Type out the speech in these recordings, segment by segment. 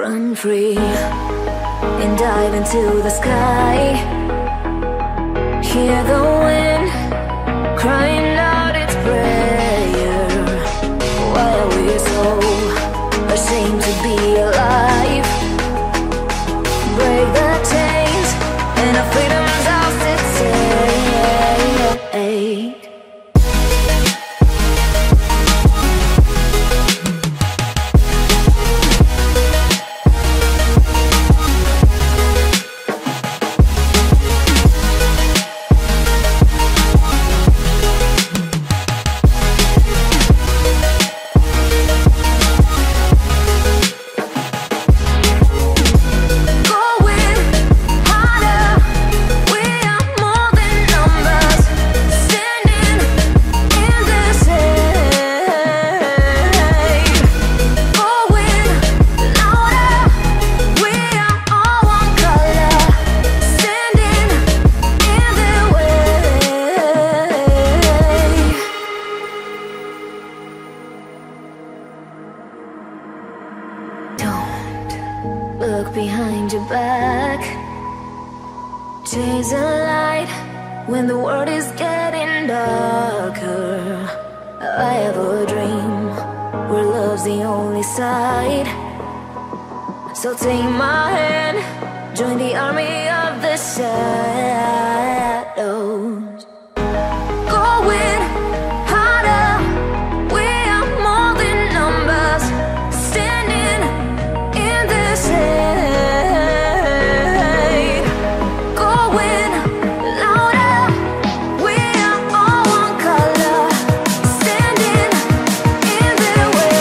Run free and dive into the sky. Hear the wind crying out its prayer. Why are we so ashamed to be alive? Break the chains and our freedom's ours to take. Look behind your back. Chase a light when the world is getting darker. I have a dream where love's the only side. So take my hand, join the army of the shadows. Going harder, we are more than numbers. Standing in the shade. Going louder, we are all one color. Standing in the way.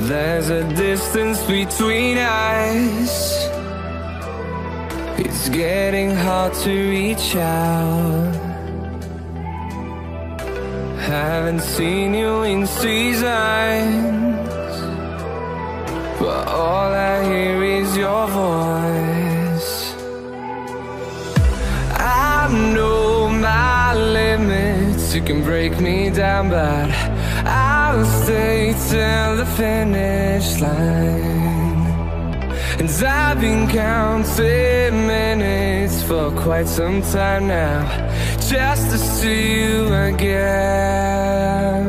There's a distance between us. It's getting hard to reach out. Haven't seen you in seasons, but all I hear is your voice. I know my limits, you can break me down, but I'll stay till the finish line. And I've been counting minutes for quite some time now, just to see you again.